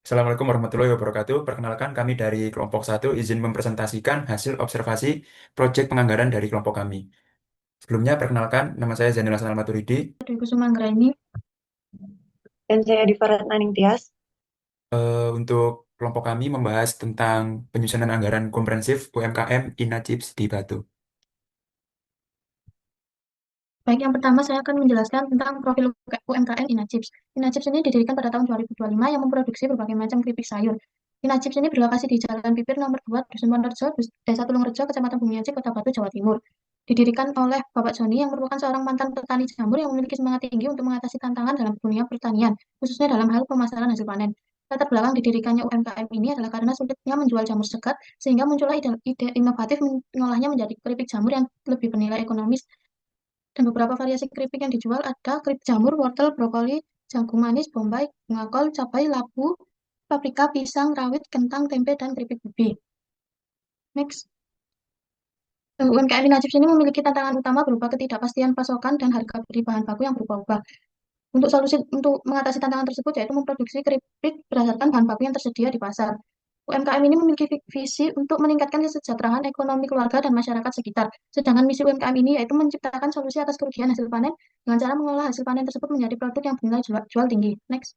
Assalamualaikum warahmatullahi wabarakatuh. Perkenalkan kami dari kelompok satu izin mempresentasikan hasil observasi proyek penganggaran dari kelompok kami. Sebelumnya perkenalkan nama saya Zainul Hasan Al-Maturidi. Dwi Kusuma Anggraini. Dan saya Diva Ratnaning Tias. Untuk kelompok kami membahas tentang penyusunan anggaran komprehensif UMKM INA-CIPS di Batu. Baik, yang pertama saya akan menjelaskan tentang profil UMKM InaChips. InaChips ini didirikan pada tahun 2025 yang memproduksi berbagai macam keripik sayur. InaChips ini berlokasi di Jalan Pipir nomor 2, Dusun Wonorejo, Desa Tulungrejo, Kecamatan Bumiaji, Kota Batu, Jawa Timur. Didirikan oleh Bapak Joni yang merupakan seorang mantan petani jamur yang memiliki semangat tinggi untuk mengatasi tantangan dalam dunia pertanian, khususnya dalam hal pemasaran hasil panen. Latar belakang didirikannya UMKM ini adalah karena sulitnya menjual jamur segar, sehingga muncullah ide inovatif mengolahnya menjadi keripik jamur yang lebih bernilai ekonomis. Dan beberapa variasi keripik yang dijual ada keripik jamur, wortel, brokoli, jagung manis, bombay, bunga kol, cabai, labu, paprika, pisang, rawit, kentang, tempe, dan keripik ubi. Next. UMKM Najib ini memiliki tantangan utama berupa ketidakpastian pasokan dan harga beli bahan baku yang berubah-ubah. Untuk solusi untuk mengatasi tantangan tersebut yaitu memproduksi keripik berdasarkan bahan baku yang tersedia di pasar. UMKM ini memiliki visi untuk meningkatkan kesejahteraan ekonomi keluarga dan masyarakat sekitar. Sedangkan misi UMKM ini yaitu menciptakan solusi atas kerugian hasil panen dengan cara mengolah hasil panen tersebut menjadi produk yang bernilai jual tinggi. Next.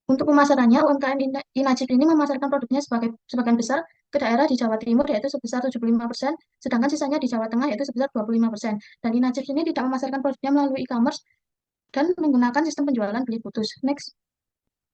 Untuk pemasarannya, UMKM Inajib ini memasarkan produknya sebagian besar ke daerah di Jawa Timur yaitu sebesar 75%, sedangkan sisanya di Jawa Tengah yaitu sebesar 25%. Dan Inajib ini tidak memasarkan produknya melalui e-commerce dan menggunakan sistem penjualan beli putus. Next.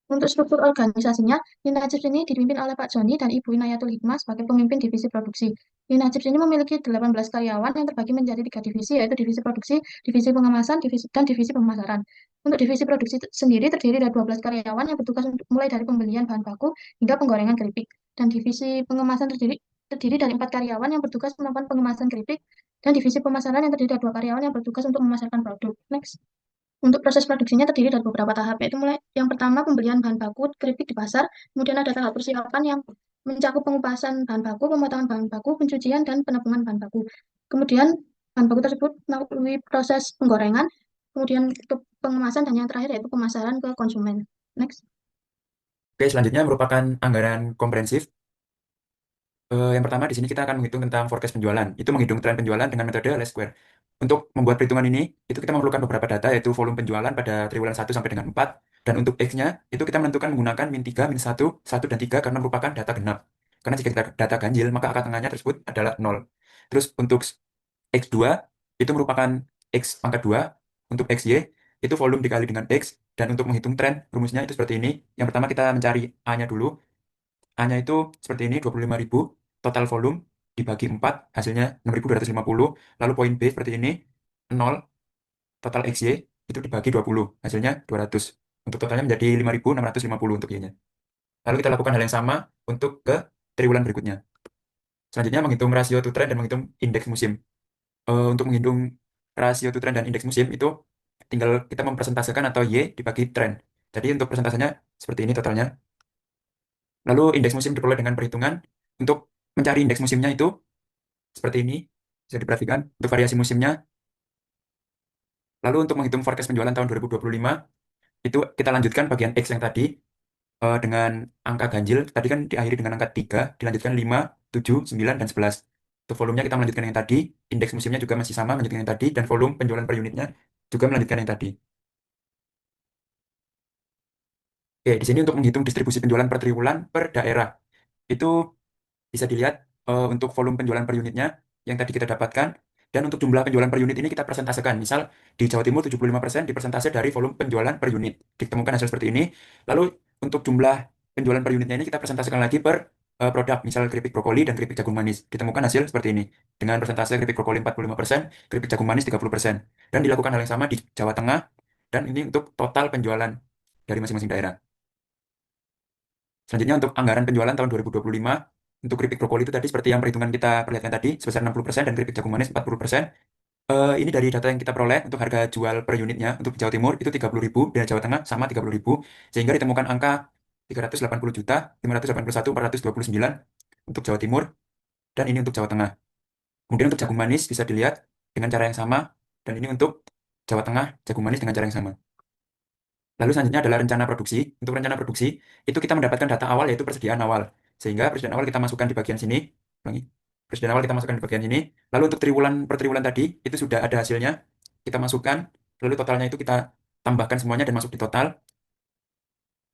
Untuk struktur organisasinya, Linajib ini dipimpin oleh Pak Joni dan Ibu Inayatul Hikmah sebagai pemimpin divisi produksi. Linajib ini memiliki 18 karyawan yang terbagi menjadi 3 divisi, yaitu divisi produksi, divisi pengemasan, dan divisi pemasaran. Untuk divisi produksi sendiri terdiri dari 12 karyawan yang bertugas untuk mulai dari pembelian bahan baku hingga penggorengan keripik. Dan divisi pengemasan terdiri dari 4 karyawan yang bertugas melakukan pengemasan keripik, dan divisi pemasaran yang terdiri dari 2 karyawan yang bertugas untuk memasarkan produk. Next. Untuk proses produksinya terdiri dari beberapa tahap, yaitu mulai yang pertama pembelian bahan baku keripik di pasar, kemudian ada tahap persiapan yang mencakup pengupasan bahan baku, pemotongan bahan baku, pencucian, dan penepungan bahan baku. Kemudian bahan baku tersebut melalui proses penggorengan, kemudian untuk pengemasan, dan yang terakhir yaitu pemasaran ke konsumen. Next. Oke, selanjutnya merupakan anggaran komprehensif. Yang pertama di sini kita akan menghitung tentang forecast penjualan. Itu menghitung tren penjualan dengan metode least square. Untuk membuat perhitungan ini, itu kita memerlukan beberapa data yaitu volume penjualan pada triwulan 1 sampai dengan 4. Dan untuk X-nya, itu kita menentukan menggunakan min 3, min 1, 1 dan 3 karena merupakan data genap. Karena jika data ganjil, maka angka tengahnya tersebut adalah 0. Terus untuk X2, itu merupakan X pangkat 2. Untuk XY, itu volume dikali dengan X. Dan untuk menghitung tren, rumusnya itu seperti ini. Yang pertama kita mencari A-nya dulu. A-nya itu seperti ini, 25.000. Total volume dibagi 4, hasilnya 6.250. Lalu poin B seperti ini, 0. Total XY itu dibagi 20, hasilnya 200. Untuk totalnya menjadi 5.650 untuk Y-nya. Lalu kita lakukan hal yang sama untuk ke triwulan berikutnya. Selanjutnya menghitung rasio to trend dan menghitung indeks musim. Untuk menghitung rasio to trend dan indeks musim itu tinggal kita mempresentasikan atau Y dibagi trend. Jadi untuk presentasinya seperti ini totalnya. Lalu indeks musim diperoleh dengan perhitungan. Untuk mencari indeks musimnya itu seperti ini. Bisa diperhatikan untuk variasi musimnya. Lalu untuk menghitung forecast penjualan tahun 2025, itu kita lanjutkan bagian X yang tadi dengan angka ganjil. Tadi kan diakhiri dengan angka 3, dilanjutkan 5, 7, 9, dan 11. Untuk volumenya kita melanjutkan yang tadi, indeks musimnya juga masih sama, melanjutkan yang tadi, dan volume penjualan per unitnya juga melanjutkan yang tadi. Oke, di sini untuk menghitung distribusi penjualan per triwulan per daerah. Itu bisa dilihat untuk volume penjualan per unitnya yang tadi kita dapatkan. Dan untuk jumlah penjualan per unit ini kita presentasikan. Misal di Jawa Timur 75% dipresentasi dari volume penjualan per unit. Ditemukan hasil seperti ini. Lalu untuk jumlah penjualan per unitnya ini kita presentasikan lagi per produk. Misal keripik brokoli dan keripik jagung manis. Ditemukan hasil seperti ini. Dengan persentase keripik brokoli 45%, keripik jagung manis 30%. Dan dilakukan hal yang sama di Jawa Tengah. Dan ini untuk total penjualan dari masing-masing daerah. Selanjutnya untuk anggaran penjualan tahun 2025, untuk keripik brokoli itu tadi seperti yang perhitungan kita perlihatkan tadi, sebesar 60% dan keripik jagung manis 40%. Ini dari data yang kita peroleh untuk harga jual per unitnya untuk Jawa Timur itu 30.000 dan Jawa Tengah sama 30.000, sehingga ditemukan angka 380 juta, 581, 429 untuk Jawa Timur, dan ini untuk Jawa Tengah. Kemudian untuk jagung manis bisa dilihat dengan cara yang sama, dan ini untuk Jawa Tengah, jagung manis dengan cara yang sama. Lalu selanjutnya adalah rencana produksi. Untuk rencana produksi, itu kita mendapatkan data awal yaitu persediaan awal. Sehingga persediaan awal kita masukkan di bagian sini. Ulangi. Persediaan awal kita masukkan di bagian ini. Lalu untuk triwulan per triwulan tadi, itu sudah ada hasilnya. Kita masukkan. Lalu totalnya itu kita tambahkan semuanya dan masuk di total.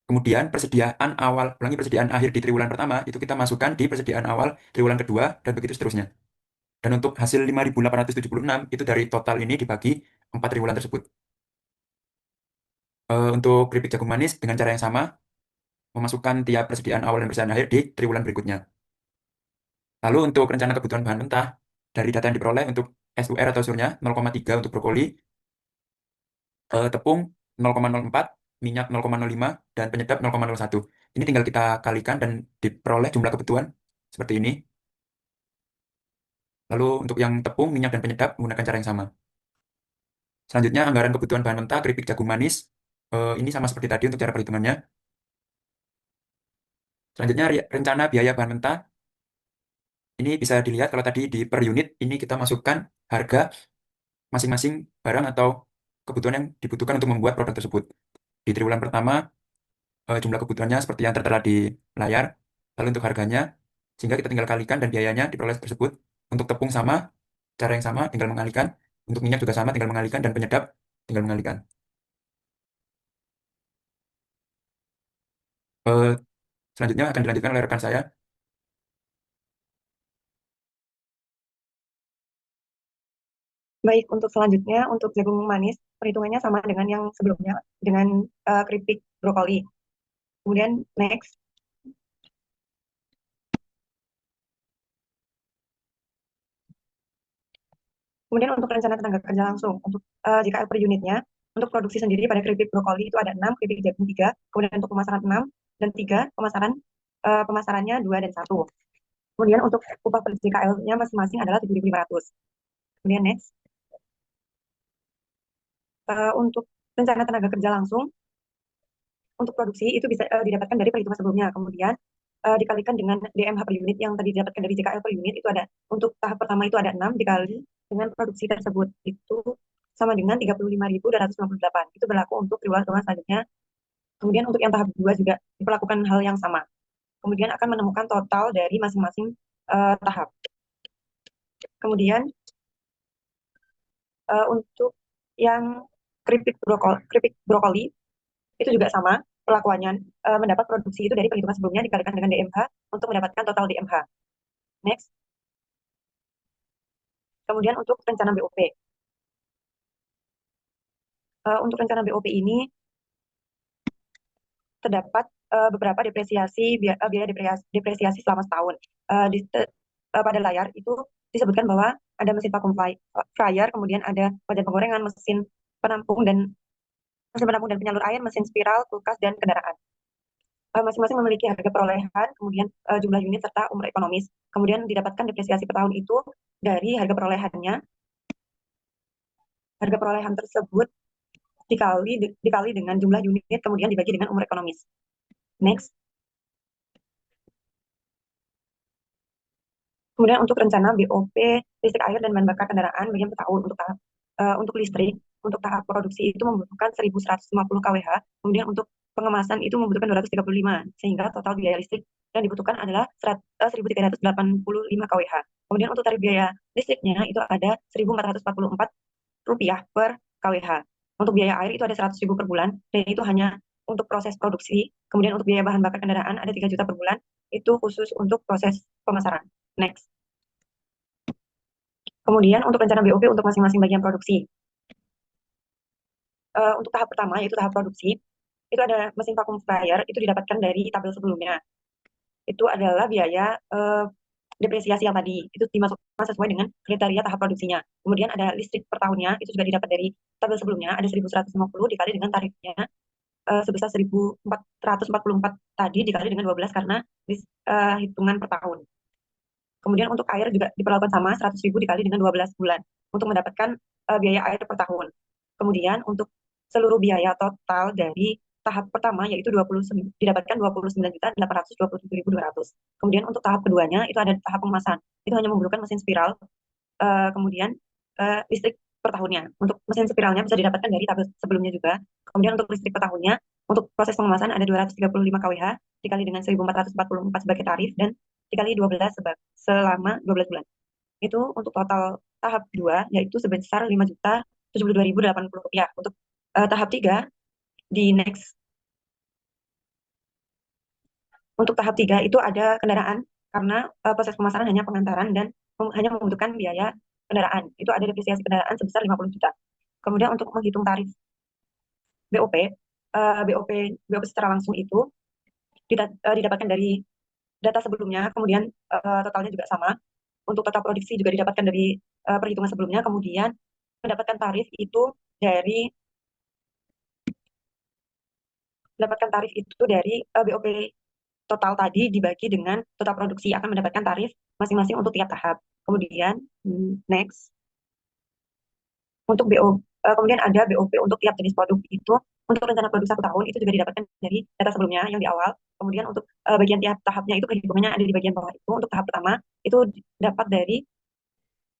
Kemudian persediaan awal, ulangi persediaan akhir di triwulan pertama, itu kita masukkan di persediaan awal triwulan kedua, dan begitu seterusnya. Dan untuk hasil 5.876 itu dari total ini dibagi 4 triwulan tersebut. Untuk keripik jagung manis dengan cara yang sama, memasukkan tiap persediaan awal dan persediaan akhir di triwulan berikutnya. Lalu untuk rencana kebutuhan bahan mentah, dari data yang diperoleh untuk SUR atau surnya 0,3 untuk brokoli, tepung 0,04, minyak 0,05, dan penyedap 0,01. Ini tinggal kita kalikan dan diperoleh jumlah kebutuhan seperti ini. Lalu untuk yang tepung, minyak, dan penyedap menggunakan cara yang sama. Selanjutnya anggaran kebutuhan bahan mentah keripik jagung manis. Ini sama seperti tadi untuk cara perhitungannya. Selanjutnya rencana biaya bahan mentah. Ini bisa dilihat kalau tadi di per unit ini kita masukkan harga masing-masing barang atau kebutuhan yang dibutuhkan untuk membuat produk tersebut. Di triwulan pertama jumlah kebutuhannya seperti yang tertera di layar. Lalu untuk harganya, sehingga kita tinggal kalikan dan biayanya diperoleh tersebut. Untuk tepung sama, cara yang sama, tinggal mengalihkan. Untuk minyak juga sama, tinggal mengalihkan. Dan penyedap, tinggal mengalihkan. Eh, Selanjutnya akan dilanjutkan oleh rekan saya. Baik, untuk selanjutnya, untuk jagung manis, perhitungannya sama dengan yang sebelumnya, dengan keripik brokoli. Kemudian next, kemudian untuk rencana tenaga kerja langsung, untuk JKL per unitnya, untuk produksi sendiri pada keripik brokoli itu ada 6, keripik jagung 3, kemudian untuk pemasaran 6, dan 3, pemasarannya 2 dan 1. Kemudian untuk upah per JKL-nya masing-masing adalah 7.500. Kemudian next, untuk rencana tenaga kerja langsung, untuk produksi itu bisa didapatkan dari perhitungan sebelumnya. Kemudian dikalikan dengan DMH per unit yang tadi didapatkan dari JKL per unit itu ada untuk tahap pertama itu ada 6 dikali dengan produksi tersebut itu sama dengan 35.298. Itu berlaku untuk triwulan selanjutnya. Kemudian untuk yang tahap 2 juga diperlakukan hal yang sama. Kemudian akan menemukan total dari masing-masing tahap. Kemudian untuk yang keripik brokoli itu juga sama pelakuannya, mendapat produksi itu dari perhitungan sebelumnya dikalikan dengan DMH untuk mendapatkan total DMH. Next. Kemudian untuk rencana BOP. Untuk rencana BOP ini terdapat beberapa biaya depresiasi selama setahun. Pada layar itu disebutkan bahwa ada mesin vakum fryer, kemudian ada wajan penggorengan, mesin penampung dan penyalur air, mesin spiral, kulkas, dan kendaraan. Masing-masing memiliki harga perolehan, kemudian jumlah unit serta umur ekonomis. Kemudian didapatkan depresiasi per tahun itu dari harga perolehannya. Harga perolehan tersebut dikali dengan jumlah unit, kemudian dibagi dengan umur ekonomis. Next. Kemudian untuk rencana BOP, listrik air dan bahan bakar kendaraan bagian per tahun untuk listrik, untuk tahap produksi itu membutuhkan 1.150 kWh, kemudian untuk pengemasan itu membutuhkan 235, sehingga total biaya listrik yang dibutuhkan adalah 1.385 kWh. Kemudian untuk tarif biaya listriknya itu ada Rp1.444 per kWh. Untuk biaya air itu ada 100.000 per bulan, dan itu hanya untuk proses produksi. Kemudian untuk biaya bahan bakar kendaraan ada 3 juta per bulan, itu khusus untuk proses pemasaran. Next. Kemudian untuk rencana BOP untuk masing-masing bagian produksi. Untuk tahap pertama yaitu tahap produksi, itu ada mesin vakum fryer, itu didapatkan dari tabel sebelumnya. Itu adalah biaya depresiasi yang tadi, itu dimasukkan sesuai dengan kriteria tahap produksinya. Kemudian ada listrik per tahunnya, itu juga didapat dari tabel sebelumnya, ada 1.150 dikali dengan tarifnya sebesar 1.444 tadi dikali dengan 12 karena hitungan per tahun. Kemudian untuk air juga diperlakukan sama, 100.000 dikali dengan 12 bulan untuk mendapatkan biaya air per tahun. Kemudian untuk seluruh biaya total dari tahap pertama yaitu didapatkan 29.827.200. Kemudian untuk tahap keduanya itu ada tahap pengemasan. Itu hanya membutuhkan mesin spiral, kemudian listrik per tahunnya. Untuk mesin spiralnya bisa didapatkan dari tabel sebelumnya juga. Kemudian untuk listrik per tahunnya, untuk proses pengemasan ada 235 kWh dikali dengan 1444 sebagai tarif dan dikali 12 selama 12 bulan. Itu untuk total tahap 2 yaitu sebesar 5.072.080 rupiah. Untuk tahap 3 di next. Untuk tahap 3 itu ada kendaraan karena proses pemasaran hanya pengantaran dan hanya membutuhkan biaya kendaraan. Itu ada depresiasi kendaraan sebesar 50 juta. Kemudian untuk menghitung tarif BOP, BOP secara langsung itu didapatkan dari data sebelumnya, kemudian totalnya juga sama. Untuk total produksi juga didapatkan dari perhitungan sebelumnya, kemudian mendapatkan tarif itu dari BOP total tadi dibagi dengan total produksi akan mendapatkan tarif masing-masing untuk tiap tahap. Kemudian next untuk kemudian ada BOP untuk tiap jenis produk itu untuk rencana produksi 1 tahun itu juga didapatkan dari data sebelumnya yang di awal. Kemudian untuk bagian tiap tahapnya itu perhitungannya ada di bagian bawah itu. Untuk tahap pertama itu dapat dari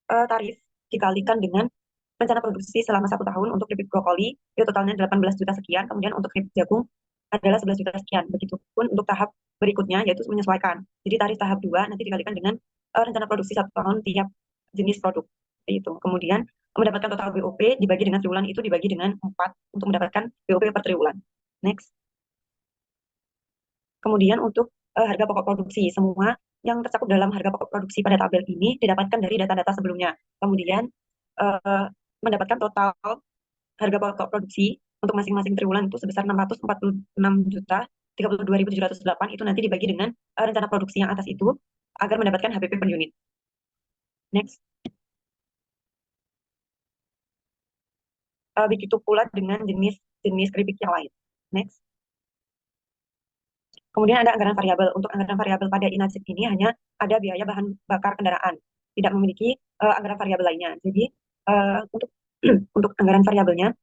tarif dikalikan dengan rencana produksi selama 1 tahun untuk keripik brokoli itu totalnya 18 juta sekian. Kemudian untuk keripik jagung adalah 11 juta sekian. Begitupun untuk tahap berikutnya yaitu menyesuaikan. Jadi tarif tahap 2 nanti dikalikan dengan rencana produksi 1 tahun tiap jenis produk. Itu. Kemudian mendapatkan total BOP dibagi dengan triwulan itu dibagi dengan 4 untuk mendapatkan BOP per triwulan. Next. Kemudian untuk harga pokok produksi, semua yang tercakup dalam harga pokok produksi pada tabel ini didapatkan dari data-data sebelumnya. Kemudian uh, mendapatkan total harga pokok produksi untuk masing-masing triwulan itu sebesar 646 juta 32.708 itu nanti dibagi dengan rencana produksi yang atas itu agar mendapatkan HPP per unit. Next. Begitu pula dengan jenis keripik yang lain. Next. Kemudian ada anggaran variabel. Untuk anggaran variabel pada INACIP ini hanya ada biaya bahan bakar kendaraan, tidak memiliki anggaran variabel lainnya. Jadi untuk untuk anggaran variabelnya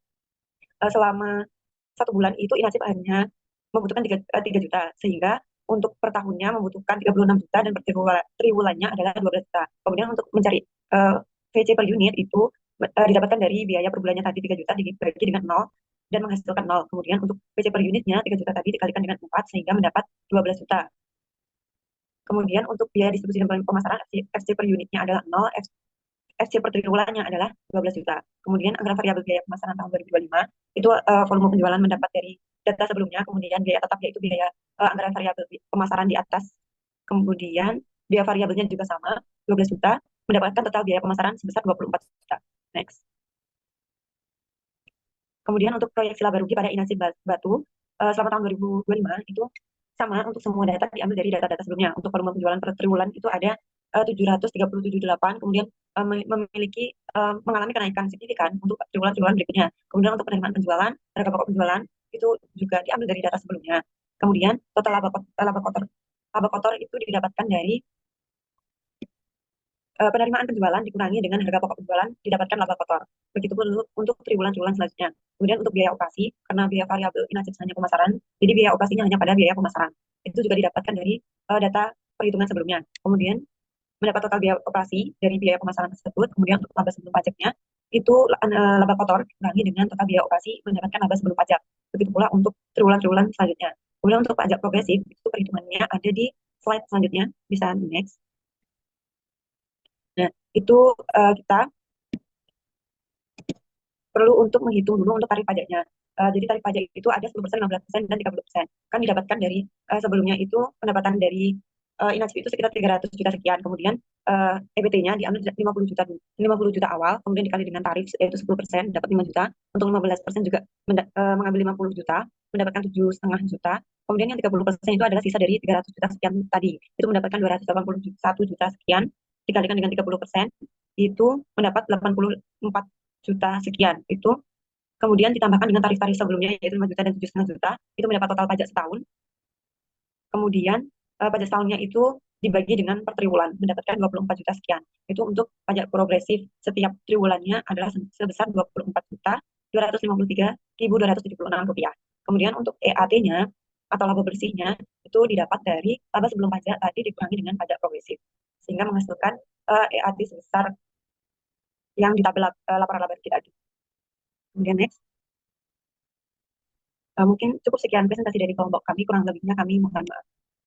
selama 1 bulan itu INACIP hanya membutuhkan 3 juta, sehingga untuk per tahunnya membutuhkan 36 juta dan per triwulannya adalah 12 juta. Kemudian untuk mencari VC per unit itu didapatkan dari biaya per bulannya tadi 3 juta dibagi dengan 0 dan menghasilkan 0. Kemudian untuk VC per unitnya 3 juta tadi dikalikan dengan 4 sehingga mendapat 12 juta. Kemudian untuk biaya distribusi dan pemasaran FC per unitnya adalah 0, FC per triwulannya adalah 12 juta. Kemudian anggaran variabel biaya pemasaran tahun 2025 itu volume penjualan mendapat dari data sebelumnya, kemudian biaya tetap yaitu biaya anggaran variabel pemasaran di atas. Kemudian biaya variabelnya juga sama, 12 juta, mendapatkan total biaya pemasaran sebesar 24 juta. Next. Kemudian untuk proyeksi laba rugi pada INACIP Batu selama tahun 2025 itu sama untuk semua data diambil dari data-data sebelumnya. Untuk volume penjualan per triwulan itu ada 737,8, kemudian mengalami kenaikan signifikan untuk triwulan-triwulan berikutnya. Kemudian untuk penerimaan penjualan, harga pokok penjualan itu juga diambil dari data sebelumnya. Kemudian total laba kotor itu didapatkan dari penerimaan penjualan dikurangi dengan harga pokok penjualan didapatkan laba kotor. Begitupun untuk triwulan-triwulan selanjutnya. Kemudian untuk biaya operasi, karena biaya variabel INACIP hanya pemasaran, jadi biaya operasinya hanya pada biaya pemasaran. Itu juga didapatkan dari data perhitungan sebelumnya. Kemudian mendapat total biaya operasi dari biaya pemasaran tersebut, kemudian untuk laba sebelum pajaknya, itu laba kotor dikurangi dengan total biaya operasi mendapatkan laba sebelum pajak. Begitu pula untuk triwulan-triwulan selanjutnya. Kemudian untuk pajak progresif, itu perhitungannya ada di slide selanjutnya, bisa next. Nah, itu kita perlu untuk menghitung dulu untuk tarif pajaknya. Jadi tarif pajak itu ada 10%, 15%, dan 30%. Kan didapatkan dari sebelumnya itu pendapatan dari INACIP itu sekitar 300 juta sekian. Kemudian EBT-nya diambil 50 juta awal, kemudian dikali dengan tarif yaitu 10%, dapat 5 juta. Untuk 15% juga mengambil 50 juta, mendapatkan 7,5 juta. Kemudian yang 30% itu adalah sisa dari 300 juta sekian tadi. Itu mendapatkan 281 juta sekian, dikalikan dengan 30%, itu mendapat 84 juta sekian. Itu kemudian ditambahkan dengan tarif-tarif sebelumnya yaitu 5 juta dan 7,5 juta, itu mendapat total pajak setahun. Kemudian pajak setahunnya itu dibagi dengan per triwulan, mendapatkan 24 juta sekian. Itu untuk pajak progresif setiap triwulannya adalah sebesar 24 juta 253.276 rupiah. Kemudian untuk EAT-nya atau laba bersihnya itu didapat dari laba sebelum pajak tadi dikurangi dengan pajak progresif, sehingga menghasilkan EAT sebesar yang di tabel laporan laba kita. Kemudian next. Mungkin cukup sekian presentasi dari kelompok kami, kurang lebihnya kami mohon maaf.